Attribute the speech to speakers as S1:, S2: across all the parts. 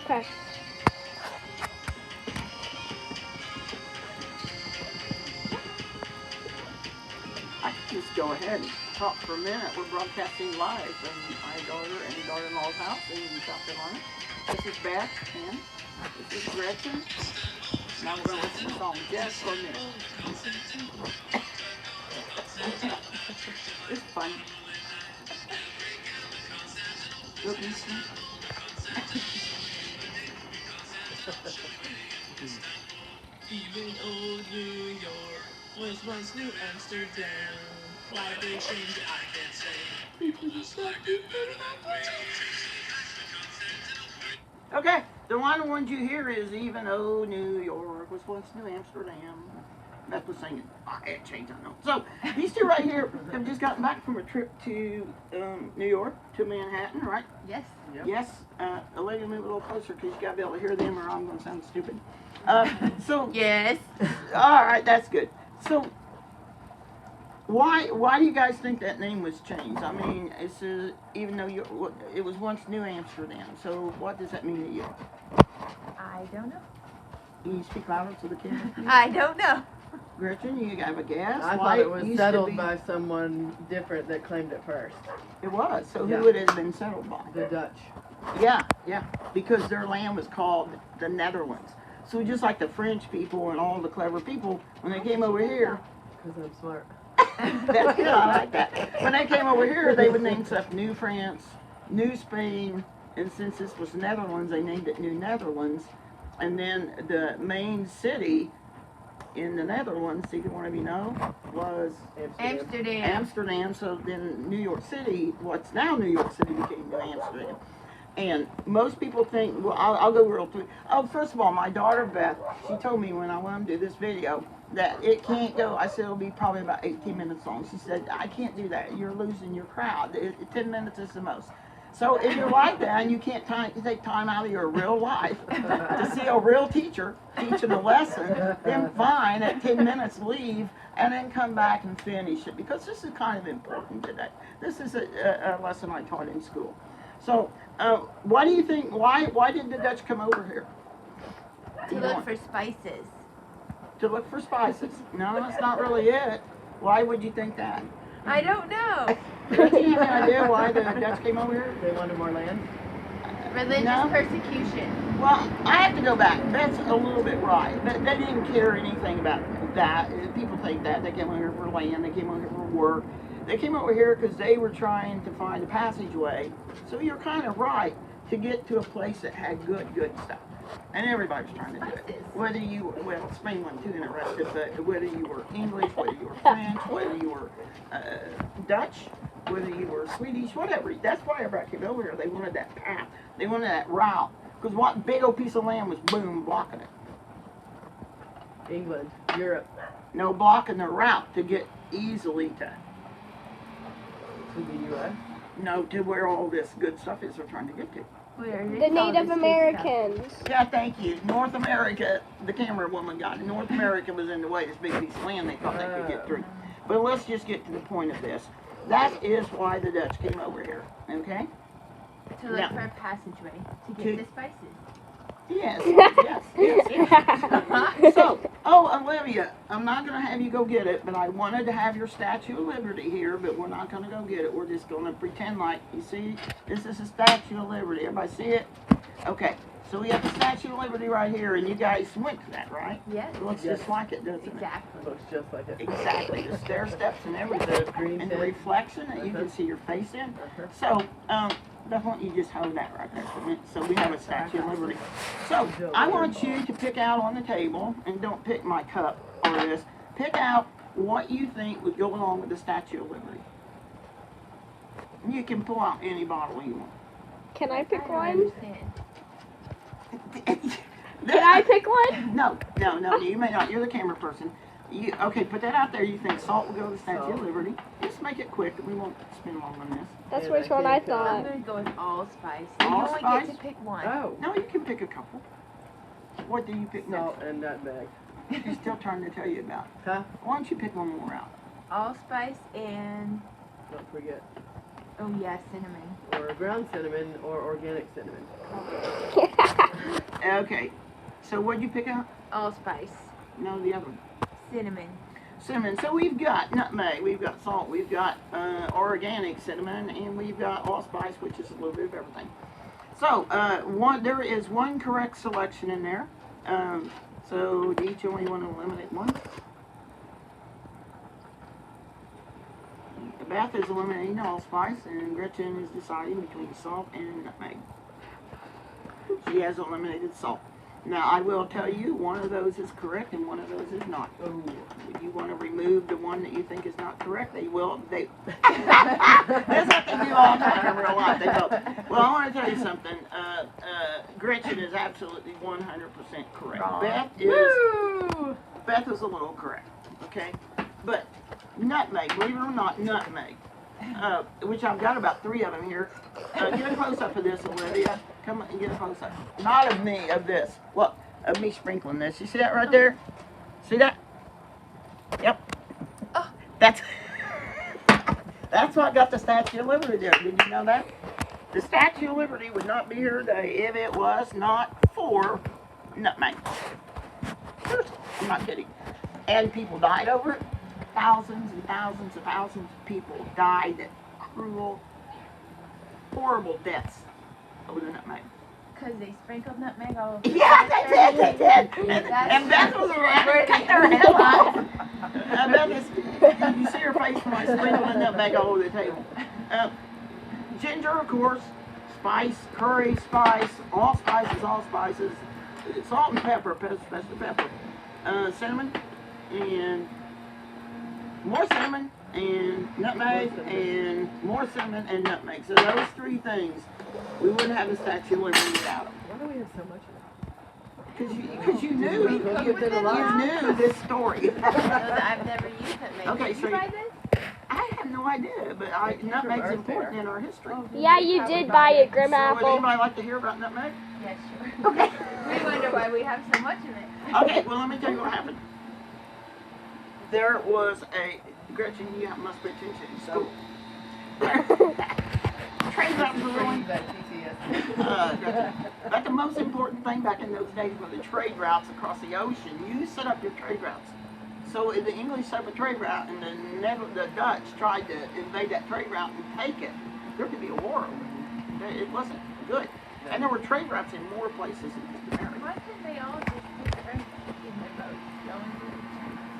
S1: Okay.
S2: I could just go ahead and talk for a minute. We're broadcasting live from my daughter and daughter-in-law's house in South Carolina. This is Beth and this is Gretchen. Now we're going to listen to the song just for a minute. It's fun. Look,
S3: Even old New York was once New Amsterdam. Why they changed it, I can't say. People just like you.
S2: Okay, the one you hear is even old New York was once New Amsterdam. Beth was singing. It changed, I know. So these two right here have just gotten back from a trip to New York, to Manhattan, right?
S4: Yes.
S2: Yep. Yes. The lady, move a little closer because you got to be able to hear them or I'm going to sound stupid. So.
S4: Yes.
S2: All right, that's good. So why do you guys think that name was changed? I mean, it's even though it was once New Amsterdam. So what does that mean to you?
S4: I don't know.
S2: Can you speak louder to the camera?
S4: I don't know.
S2: Gretchen, you have a guess?
S5: I thought it was settled by someone different that claimed it first.
S2: It was. So
S5: Yeah.
S2: who would it have been settled by?
S5: The Dutch.
S2: Yeah, because their land was called the Netherlands. So just like the French people and all the clever people, when they came over here.
S5: Because I'm smart.
S2: That's good, I like that. When they came over here, they would name stuff New France, New Spain, and since this was Netherlands, they named it New Netherlands. And then the main city in the Netherlands, either one of you know, was Amsterdam. So then New York City, what's now New York City, became New Amsterdam. And most people think, well, I'll go real through. Oh, first of all, my daughter Beth, she told me when I went to do this video that it can't go. I said it'll be probably about 18 minutes long. She said, I can't do that. You're losing your crowd. 10 minutes is the most. So if you're like that and you can't take time out of your real life to see a real teacher teaching a lesson, then fine, at 10 minutes leave and then come back and finish it. Because this is kind of important today. This is a lesson I taught in school. So why do you think, why did the Dutch come over here?
S4: To look for spices.
S2: To look for spices. No, that's not really it. Why would you think that?
S4: I don't know.
S2: Do you have any idea why the Dutch came over here?
S5: They wanted more land?
S4: Religious persecution.
S2: Well, I have to go back. That's a little bit right. But they didn't care anything about that. People think that. They came over here for land. They came over here for work. They came over here because they were trying to find a passageway. So you're kind of right to get to a place that had good stuff. And everybody's trying to do it. Whether you were, well, Spain wasn't too interested, but whether you were English, whether you were French, whether you were Dutch, whether you were Swedish, whatever. That's why everybody came over here. They wanted that path. They wanted that route. Because what big old piece of land was, boom, blocking it?
S5: England, Europe.
S2: No, blocking the route to get easily to
S5: the U.S.?
S2: No, to where all this good stuff is they're trying to get to.
S1: The Native Americans.
S2: Yeah, thank you. North America, the camera woman got it. North America was in the way. This big piece of land they thought they could get through. But let's just get to the point of this. That is why the Dutch came over here, okay?
S4: To look for a passageway to get the spices.
S2: Yes. So, Olivia, I'm not going to have you go get it, but I wanted to have your Statue of Liberty here, but we're not going to go get it. We're just going to pretend like, you see, this is a Statue of Liberty. Everybody see it? Okay, so we have the Statue of Liberty right here, and you guys went to that, right?
S4: Yes.
S2: It looks just like it, doesn't it?
S4: Exactly.
S5: Looks just like it.
S2: Exactly. The stair steps and everything, and the reflection that you can see your face in. So, Beth, why don't you just hold that right there for a minute? So we have a Statue of Liberty. So I want you to pick out on the table, and don't pick my cup or this, pick out what you think would go along with the Statue of Liberty. You can pull out any bottle you want.
S1: Can I pick one?
S2: Can
S1: I pick one?
S2: No, you may not. You're the camera person. Okay, put that out there. You think salt will go to the Statue of Liberty. Just make it quick. We won't spend long on this.
S1: That's which one I
S4: I'm
S1: thought.
S4: going to go with allspice.
S2: Allspice?
S4: You only get to pick one.
S5: Oh.
S2: No, you can pick a couple. What do you pick next?
S5: Salt and nutmeg.
S2: She's still trying to tell you about.
S5: Huh?
S2: Why don't you pick one more out?
S4: Allspice and,
S5: Don't forget.
S4: oh yeah, cinnamon.
S5: Or ground cinnamon or organic cinnamon.
S2: Okay. So what'd you pick out?
S4: Allspice.
S2: No, the other one.
S4: Cinnamon.
S2: Cinnamon. So we've got nutmeg, we've got salt, we've got organic cinnamon, and we've got allspice, which is a little bit of everything. So there is one correct selection in there. So do each only want to eliminate one? Beth is eliminating allspice, and Gretchen is deciding between salt and nutmeg. She has eliminated salt. Now, I will tell you, one of those is correct and one of those is not. If you want to remove the one that you think is not correct, they will. That's what they do all the time in real life. They go, well, I want to tell you something. Gretchen is absolutely 100% correct.
S4: Wrong.
S2: Beth is a little correct, okay? But nutmeg, believe it or not, nutmeg, which I've got about 3 of them here. Get a close-up of this, Olivia. Come on and get a close-up. Not of me, of this. Well, of me sprinkling this. You see that right there? See that? Yep.
S4: Oh.
S2: That's what got the Statue of Liberty there. Did you know that? The Statue of Liberty would not be here today if it was not for nutmeg. Seriously, I'm not kidding. And people died over it. Thousands and thousands and thousands of people died cruel, horrible deaths over the nutmeg.
S4: Because they sprinkled nutmeg all over.
S2: Yeah, they did. And Beth was around to cut their head off. Beth is, you see her face when I sprinkle the nutmeg all over the table. Ginger, of course, spice, curry spice, all spices, salt and pepper, especially pepper, cinnamon, and more cinnamon, and nutmeg, and more cinnamon and nutmeg. So those 3 things, we wouldn't have the Statue of Liberty without them.
S5: Why do we have so much of
S2: Because you knew this story.
S4: I've never used nutmeg.
S2: Okay,
S4: Did
S2: so
S4: you try this?
S2: I have no idea, but nutmeg's important in our history.
S1: Yeah, you did buy it, Grim
S2: So would
S1: Apple.
S2: anybody like to hear about nutmeg?
S4: Yes, sure.
S2: Okay.
S4: We wonder why we have so much of it.
S2: Okay, well, let me tell you what happened. There was Gretchen, you must pay attention in school. Trade routes were really, Gretchen, but the most important thing back in those days were the trade routes across the ocean. You set up your trade routes. So if the English set up a trade route and the Dutch tried to invade that trade route and take it, there could be a war over it. It wasn't good. And there were trade routes in more places than just America.
S4: Why couldn't they all just put their in their boats going through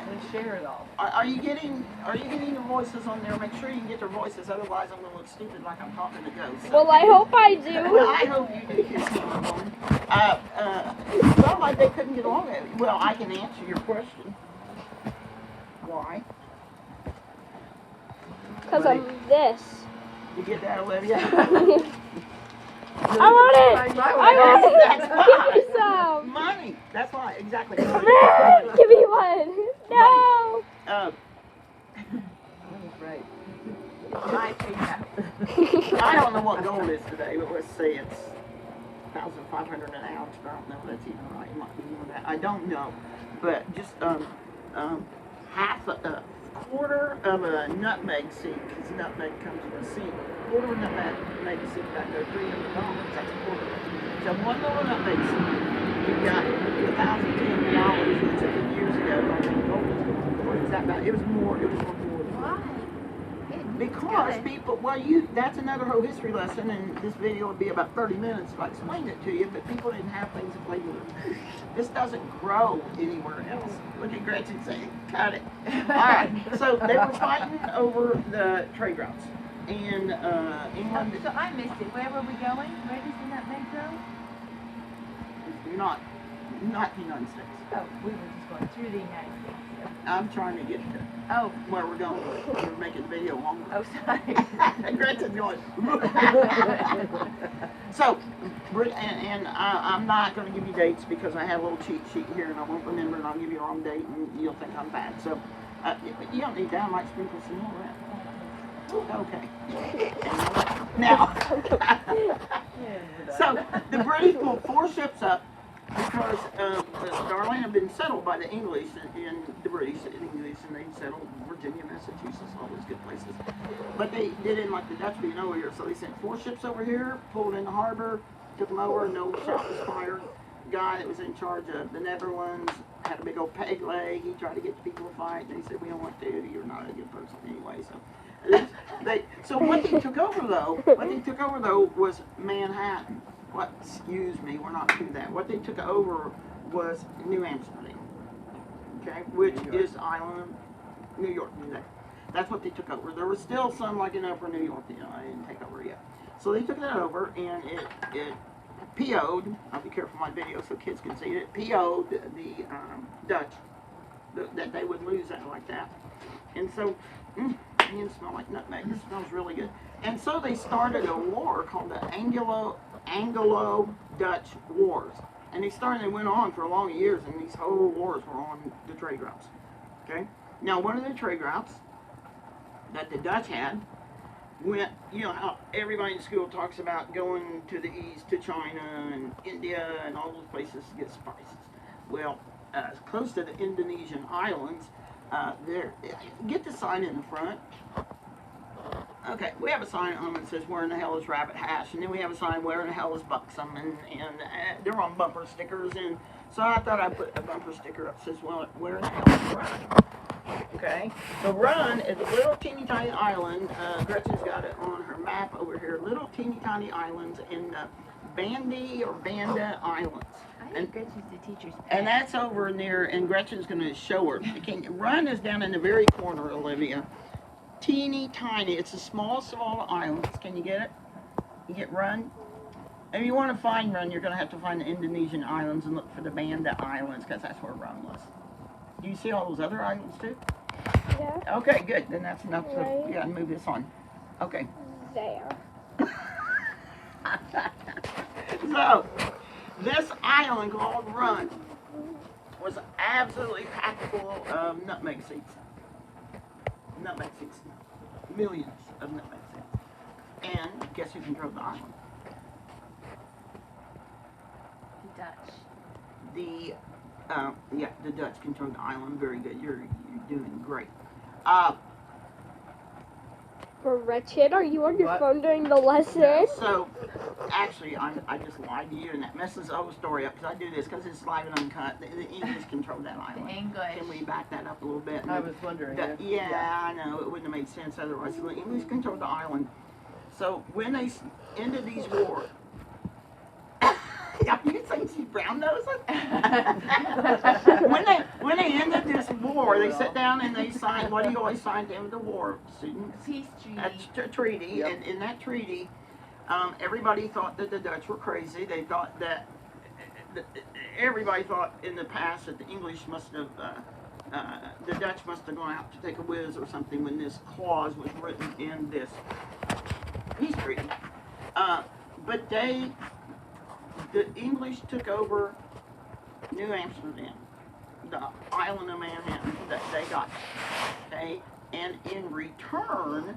S5: and share it all.
S2: Are you getting your voices on there? Make sure you get your voices, otherwise I'm gonna look stupid like I'm talking to ghosts.
S1: Well, I hope I do.
S2: Well, I hope you do hear someone. It felt like they couldn't get along with it. Well, I can answer your question. Why?
S1: Because I'm this.
S2: You get that, Olivia?
S1: I want it! I want it!
S2: That's why.
S1: Give me some!
S2: Money. That's why, exactly.
S1: Give me one! No!
S5: Right.
S4: My pizza.
S2: I don't know what gold is today, but let's say it's 1,500 an ounce. I don't know if that's even right. It might be more than that. I don't know. But just half a quarter of a nutmeg seed, because nutmeg comes with a seed. Quarter of a nutmeg seed back there, $300. That's a quarter. So one little nutmeg seed, you've got $1,010, which took it years ago. I think gold was going. What is that about? It was more. It was worth more than that.
S4: Why?
S2: Because people, that's another whole history lesson, and this video would be about 30 minutes if I explained it to you, but people didn't have things to play with. This doesn't grow anywhere else. Look at Gretchen saying, cut it. Alright, so they were fighting over the trade routes. In England,
S4: So I missed it. Where were we going? Where does the nutmeg grow?
S2: not the United States.
S4: Oh, we were just going through the United States.
S2: I'm trying to get to
S4: Oh,
S2: where we're going. We're making the video longer.
S4: oh, sorry.
S2: Gretchen's going. So, and I'm not going to give you dates because I have a little cheat sheet here and I won't remember and I'll give you the wrong date and you'll think I'm bad. So, you don't need that. I might sprinkle some more of that. Okay. Now, so the British pulled 4 ships up because Darlene had been settled by the English and the British and English, and they settled Virginia, Massachusetts, all those good places. But they didn't like the Dutch being over here, so they sent 4 ships over here, pulled in the harbor, took them over, no shot was fired, guy that was in charge of the Netherlands had a big old peg leg. He tried to get the people to fight, and they said, "We don't want to. You're not a good person anyway." So what they took over though, was Manhattan. What? Excuse me, we're not to that. What they took over was New Amsterdam, okay, which is the island of New York today. That's what they took over. There was still some like in Upper New York, I didn't take over yet. So they took that over, and it PO'd. I'll be careful my video so kids can see it. PO'd the Dutch that they would lose that like that, and so. You smell like nutmeg. This smells really good. And so they started a war called the Anglo-Dutch Wars. And they went on for long years, and these whole wars were on the trade routes. Okay? Now, one of the trade routes that the Dutch had went, you know how everybody in school talks about going to the east to China and India and all those places to get spices. Well, close to the Indonesian islands, there, get the sign in the front. Okay, we have a sign on that says "Where in the hell is Rabbit Hash?" and then we have a sign "Where in the hell is Buxom?" and they're on bumper stickers, and so I thought I'd put a bumper sticker up that says, "Well, where in the hell is Run?" Okay, so Run is a little teeny tiny island. Gretchen's got it on her map over here. Little teeny tiny islands in the Banda Islands.
S4: I think Gretchen's the teacher's pet.
S2: And that's over near, and Gretchen's going to show her. Run is down in the very corner, Olivia. Teeny tiny. It's a small islands. Can you get it? You get Run? If you want to find Run, you're going to have to find the Indonesian islands and look for the Banda Islands, because that's where Run was. Do you see all those other islands too?
S1: Yeah.
S2: Okay, good. Then that's enough to,
S1: Right.
S2: yeah, move this on. Okay.
S1: There.
S2: So, this island called Run was absolutely packed full of nutmeg seeds. Nutmeg seeds. Millions of nutmeg seeds. And guess who controlled the island?
S4: The Dutch.
S2: The Dutch controlled the island. Very good. You're doing great.
S1: Gretchen, are you on your
S5: What?
S1: phone during the lesson?
S2: So, actually, I just lied to you, and that messes the whole story up, because I do this because it's live and uncut. The English control that
S4: The
S2: island.
S4: English.
S2: Can we back that up a little bit?
S5: I was wondering.
S2: Yeah, I know. It wouldn't have made sense otherwise. So the English controlled the island. So when they ended these wars, yeah, you can say she's brown nosing. when they ended this war, they sat down and they signed. What do you always sign at the end of the war, students?
S4: Peace treaty.
S2: A treaty,
S5: Yep.
S2: and in that treaty, everybody thought that the Dutch were crazy. They thought that everybody thought in the past that the English must have, the Dutch must have gone out to take a whiz or something when this clause was written in this peace treaty. But the English took over New Amsterdam, the island of Manhattan that they got. Okay, and in return,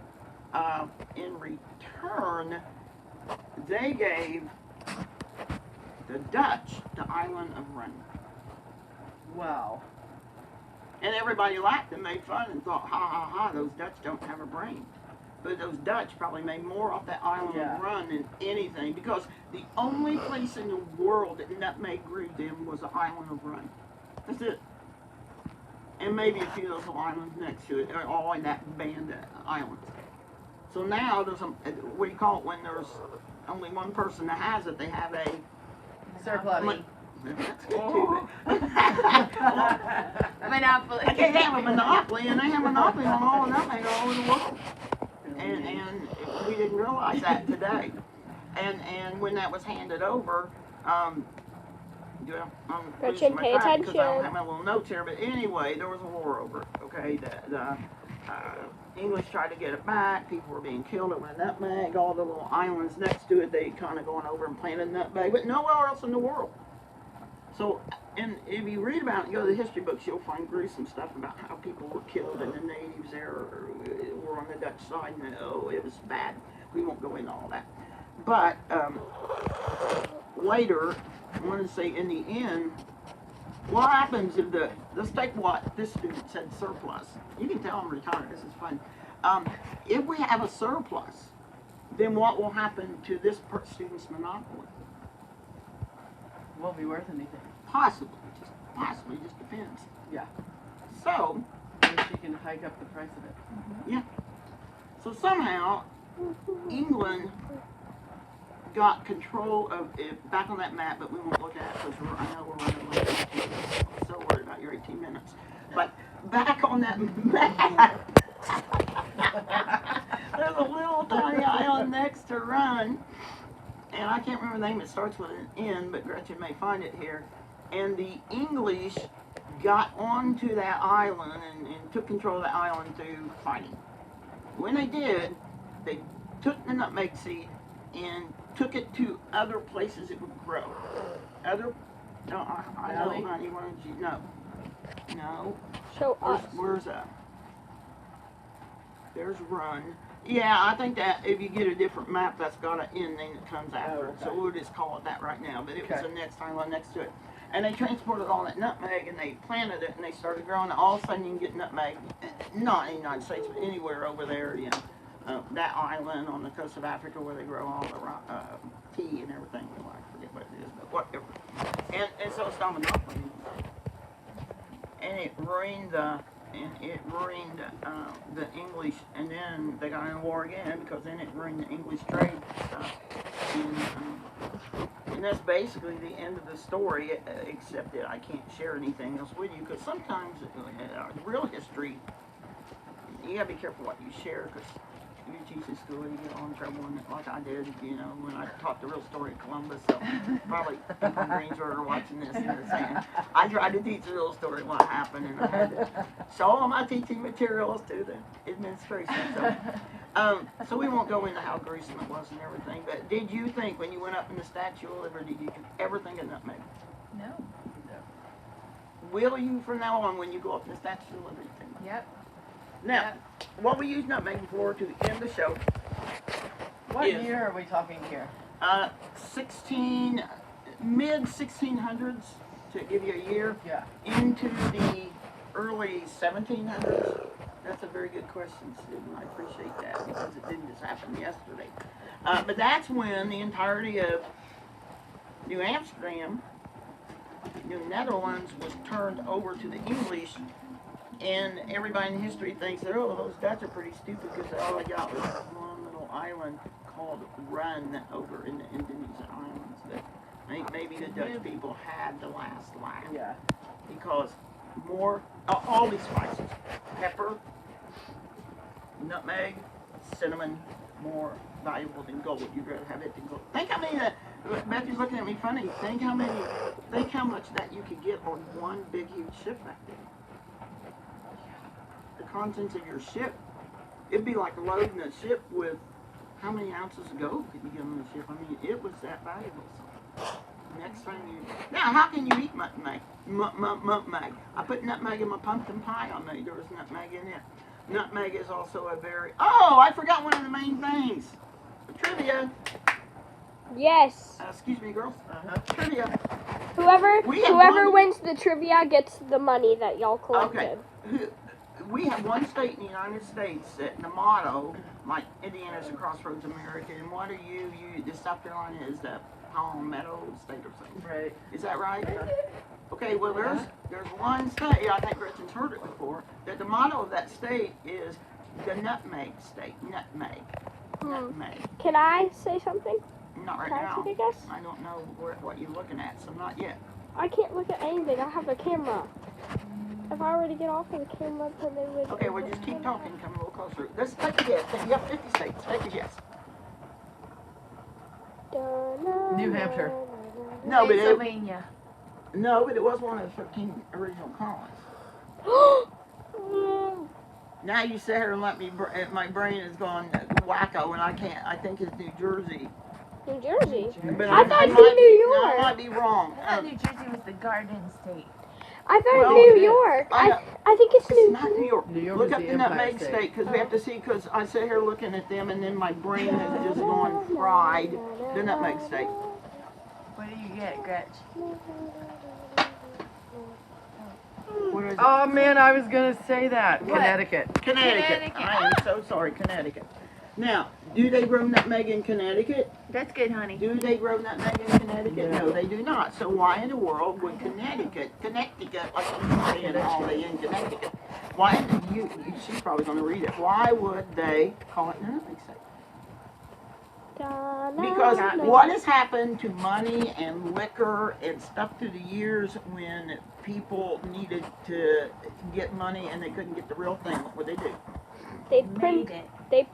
S2: they gave the Dutch the island of Run.
S5: Wow.
S2: And everybody laughed and made fun and thought, ha ha ha, those Dutch don't have a brain. But those Dutch probably made more off that island of Run than anything, because the only place in the world that nutmeg grew then was the island of Run. That's it. And maybe a few of those little islands next to it, all in that band of islands. So now there's what do you call it when there's only one person that has it? They have a
S5: Surplus.
S2: That's good too.
S4: Monopoly.
S2: I can't have a monopoly, and they have a monopoly on all of nutmeg all over the world. And we didn't realize that today. And when that was handed over, I'm
S1: Gretchen,
S2: losing my
S1: pay
S2: track because I don't
S1: attention.
S2: have my little notes here. But anyway, there was a war over it. Okay, the English tried to get it back. People were being killed over nutmeg. All the little islands next to it, they kind of going over and planted nutmeg, but nowhere else in the world. So, and if you read about it, go to the history books, you'll find gruesome stuff about how people were killed and the natives there were on the Dutch side, and oh, it was bad. We won't go into all that. But later, I want to say in the end, what happens if let's take what this student said, surplus. You can tell I'm retired, this is fun. If we have a surplus, then what will happen to this student's monopoly?
S5: Won't be worth anything.
S2: Possibly, just depends.
S5: Yeah.
S2: So,
S5: If she can hike up the price of it.
S2: so somehow, England got control of it back on that map, but we won't look at it because I know we're running late. I'm so worried about your 18 minutes. But back on that map, there's a little tiny island next to Run, and I can't remember the name. It starts with an N, but Gretchen may find it here. And the English got onto that island and took control of the island through fighting. When they did, they took the nutmeg seed and took it to other places it would grow. I know, honey, why don't you, no.
S1: Show us.
S2: Where's there's Run. Yeah, I think that if you get a different map, that's got an N name that comes after it. So we'll just call it that right now. But it was the next island next to it. And they transported all that nutmeg and they planted it and they started growing it. All of a sudden you can get nutmeg, not in the United States, but anywhere over there, that island on the coast of Africa where they grow all the tea and everything. Well, I forget what it is, but whatever. And so it's not monopoly. And it ruined the English, and then they got in a war again because then it ruined the English trade stuff. And that's basically the end of the story, except that I can't share anything else with you because sometimes real history, you gotta be careful what you share because you teach in school, you get all in trouble, and like I did, when I taught the real story of Columbus. So probably people in Greensburg are watching this and they're saying, I tried to teach the real story of what happened, and I had to show all my teaching materials to the administration. So we won't go into how gruesome it was and everything, but did you think when you went up in the Statue of Liberty, did you ever think of nutmeg?
S4: No.
S2: Will you from now on when you go up in the Statue of Liberty?
S4: Yep.
S2: Now, what we use nutmeg for to end the show.
S5: What year are we talking here?
S2: Mid 1600s, to give you a year.
S5: Yeah.
S2: Into the early 1700s. That's a very good question, Stephen. I appreciate that because it didn't just happen yesterday. But that's when the entirety of New Amsterdam, New Netherlands, was turned over to the English. And everybody in history thinks that, those Dutch are pretty stupid because all they got was one little island called Run over in the Indonesian islands that maybe the Dutch people had the last laugh.
S5: Yeah.
S2: Because all these spices, pepper, nutmeg, cinnamon, more valuable than gold. You'd rather have it than gold. Think how many Matthew's looking at me funny. Think how much that you could get on one big huge ship back then. The contents of your ship, it'd be like loading a ship with how many ounces of gold could you get on the ship? I mean, it was that valuable. So next time now, how can you eat nutmeg? Nutmeg. I put nutmeg in my pumpkin pie I made. There was nutmeg in it. Nutmeg is also a very. Oh, I forgot one of the main things. The trivia.
S1: Yes.
S2: Excuse me, girls. Trivia.
S1: Whoever wins the trivia gets the money that y'all collected.
S2: Okay. We have one state in the United States that the motto, like Indiana's a crossroads America, and what are you? The South Carolina is the Palmetto State or something.
S5: Right.
S2: Is that right? Okay, well there's one state, I think Gretchen's heard it before, that the motto of that state is the Nutmeg State. Nutmeg. Nutmeg.
S1: Can I say something?
S2: Not right
S1: Can
S2: now.
S1: I take a guess?
S2: I don't know what you're looking at, so not yet.
S1: I can't look at anything. I have a camera. If I were to get off of the camera, then they would.
S2: Okay, well just keep talking, come a little closer. Let's take a guess. You have 50 states. Take a guess.
S5: New Hampshire.
S2: No, but
S4: Pennsylvania.
S2: it was one of the 13 original colonies. Now you sit here and let me. My brain is going wacko, and I can't. I think it's New Jersey.
S1: New Jersey.
S2: But
S1: I thought it was
S2: might
S1: New
S2: be-
S1: York.
S2: I might be wrong.
S4: I thought New Jersey was the Garden State.
S1: I thought
S2: Well,
S1: New
S2: it is.
S1: York.
S2: I
S1: I think it's
S2: It's
S1: New
S2: not New York.
S5: New York
S2: Look
S5: is
S2: up
S5: the
S2: the
S5: Empire
S2: Nutmeg
S5: State.
S2: State, because we have to see, because I sit here looking at them, and then my brain is just going fried. The Nutmeg State.
S4: What do you get, Gretch?
S2: What is it?
S5: Oh man, I was gonna say that.
S4: What?
S5: Connecticut.
S2: Connecticut.
S4: Connecticut.
S2: I am so sorry, Connecticut. Now, do they grow nutmeg in Connecticut?
S4: That's good, honey.
S2: Do they grow nutmeg in Connecticut?
S5: No.
S2: No, they do not. So why in the world would Connecticut, like you say in Holiday in Connecticut, why, she's probably going to read it, why would they call it nutmeg state? Because what has happened to money and liquor and stuff through the years when people needed to get money and they couldn't get the real thing, what would they do?
S1: They
S4: Made it.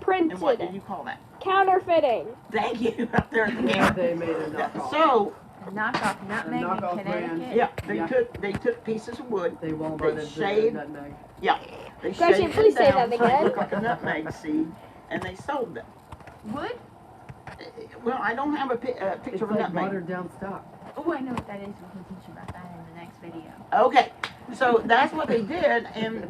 S1: printed
S2: And what did
S1: it.
S2: you call that?
S1: Counterfeiting.
S2: Thank you, up there at the
S5: Yeah,
S2: camera.
S5: they made a knockoff.
S2: So,
S4: Knockoff nutmeg in
S5: knockoff brand.
S4: Connecticut.
S2: yeah, they took pieces of wood,
S5: They won't
S2: They
S5: let it
S2: shaved-
S5: nutmeg.
S2: they
S1: Gretchen,
S2: shaved
S1: please
S2: them
S1: say
S2: down
S1: that
S2: so they
S1: again.
S2: look like a nutmeg seed, and they sold them.
S4: Wood?
S2: Well, I don't have a
S5: It's
S2: picture of a
S5: like
S2: nutmeg.
S5: watered down stock.
S4: Oh, I know what that is. We can teach you about that in the next video.
S2: Okay, so that's what they did, and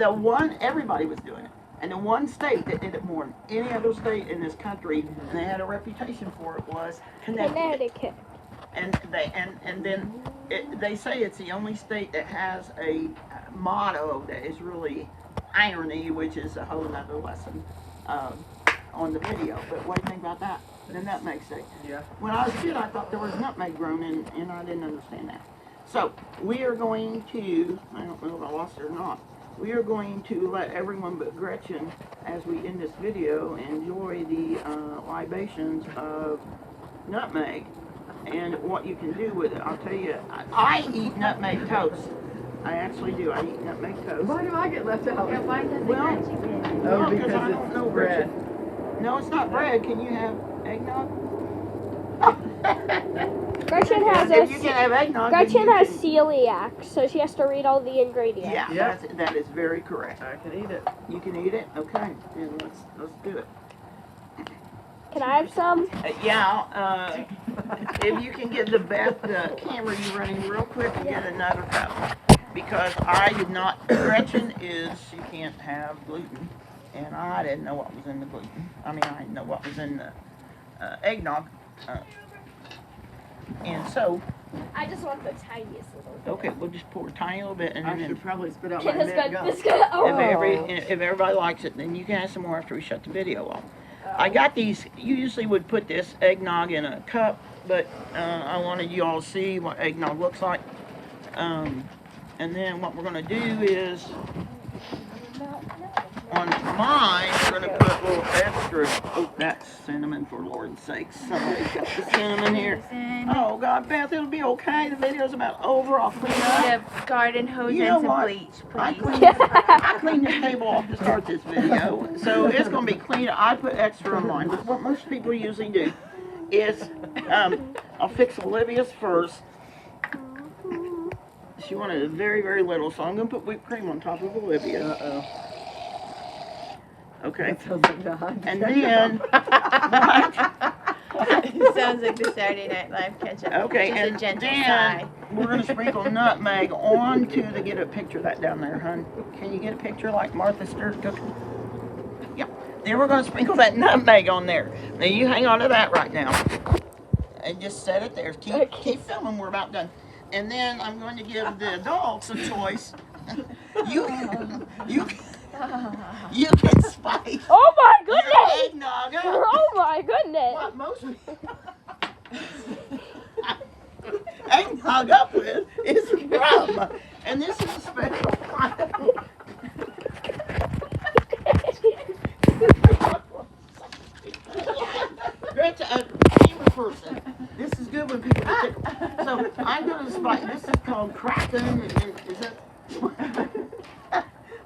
S2: everybody was doing it. And the one state that did it more than any other state in this country, and they had a reputation for it, was Connecticut. And they say it's the only state that has a motto that is really irony, which is a whole nother lesson on the video. But what do you think about that? The nutmeg state.
S5: Yeah.
S2: When I was a kid, I thought there was nutmeg grown, and I didn't understand that. So we are going to, I don't know if I lost it or not, we are going to let everyone but Gretchen, as we end this video, enjoy the libations of nutmeg and what you can do with it. I'll tell you, I eat nutmeg toast. I actually do. I eat nutmeg toast.
S5: Why do I get left out?
S4: Yeah, why doesn't
S2: Well-
S4: Gretchen get it?
S2: Well,
S5: Oh,
S2: 'cause
S5: because
S2: I don't know
S5: it's bread.
S2: No, it's not bread. Can you have eggnog?
S1: Gretchen has
S2: If you can have eggnog, then
S1: Gretchen
S2: you
S1: has
S2: can-
S1: celiac, so she has to read all the ingredients.
S2: Yeah,
S5: Yep.
S2: that is very correct.
S5: I can eat it.
S2: You can eat it? Okay, then let's do it.
S1: Can I have some?
S2: If you can get the camera you running real quick and get another cup. Because I did not, Gretchen she can't have gluten. And I didn't know what was in the gluten. I mean, I didn't know what was in the eggnog. And so,
S1: I just want the tiniest little bit.
S2: okay, we'll just pour a tiny little bit and
S5: I
S2: then
S5: should probably spit out my
S1: Okay,
S5: mint gum.
S1: this good. Oh.
S2: if everybody likes it, then you can have some more after we shut the video off. I got these, you usually would put this eggnog in a cup, but I wanted you all to see what eggnog looks like. And then what we're going to do is, on mine, we're going to put a little extra, oh, that's cinnamon for Lord's sakes. Somebody's got the cinnamon here. Oh, God, Beth, it'll be okay. The video's about over. I'll clean up.
S4: The garden hose
S2: You know
S4: and some
S2: what?
S4: bleach,
S2: I
S4: please.
S2: cleaned this table off to start this video, so it's going to be clean. I put extra on mine, but what most people usually do is, I'll fix Olivia's first. She wanted it very, very little, so I'm going to put whipped cream on top of Olivia's.
S5: Uh-oh.
S2: Okay.
S5: That sounds like the hot
S2: And
S5: ketchup.
S2: then, what?
S4: It sounds like the Saturday Night Live ketchup.
S2: Okay,
S4: Just
S2: and
S4: a gentle
S2: then
S4: sigh.
S2: we're going to sprinkle nutmeg onto to get a picture of that down there, hon. Can you get a picture like Martha Stewart cooking? Yep. Then we're going to sprinkle that nutmeg on there. Now you hang on to that right now. And just set it there. Keep filming. We're about done. And then I'm going to give the adults a choice. You can spice
S1: Oh my
S2: your
S1: goodness!
S2: eggnog up.
S1: Oh my goodness!
S2: What most eggnog up with is rum, and this is a special kind. Gretchen, camera person, this is good when people get it. So I'm gonna spice. This is called Kraken. Is that?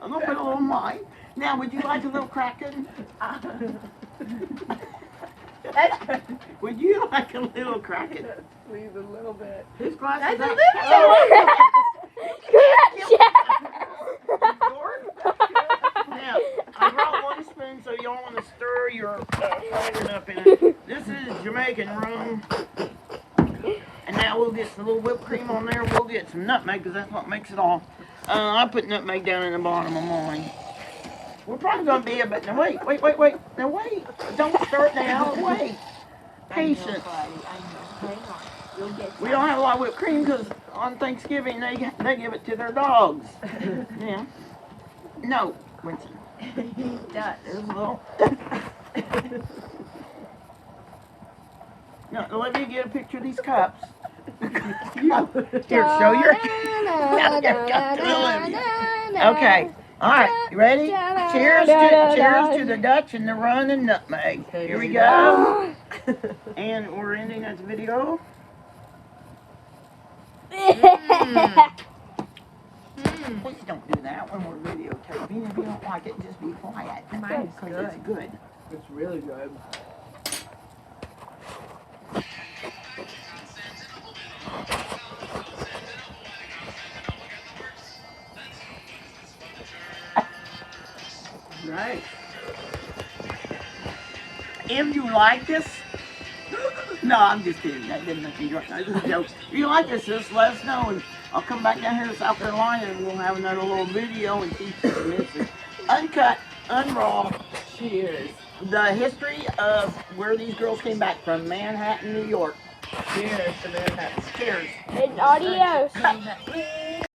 S2: I'm gonna put a little mine. Now, would you like a little Kraken?
S4: That's good.
S2: Would you like a little Kraken?
S5: Please, a little bit.
S2: Whose glass
S4: That's
S2: is
S4: a
S2: that? Now, I brought one spoon so y'all want to stir your flavor up in it. This is Jamaican rum. And now we'll get some little whipped cream on there. We'll get some nutmeg because that's what makes it all. I put nutmeg down in the bottom of mine. We're probably going to be a bit. Now wait. Now wait. Don't start now. Wait. Patience. We don't have a lot of whipped cream because on Thanksgiving they give it to their dogs. Yeah. No, Winston.
S4: He does.
S2: There's a little. No, let me get a picture of these cups. Here, show your. Okay. All right. You ready? Cheers to the Dutch and the rum and nutmeg. Here we go. And we're ending this video. Please don't do that when we're videotaping. If you don't like it, just be quiet.
S5: Mine's
S2: Because it's good.
S5: It's really good. Nice.
S2: If you like this, no, I'm just kidding. That didn't make me drunk. That was a joke. If you like this, just let us know, and I'll come back down here to South Carolina, and we'll have another little video and teach you some history. Uncut, unraw.
S5: Cheers.
S2: The history of where these girls came back from, Manhattan, New York.
S5: Cheers to Manhattan.
S2: Cheers.
S1: And adios.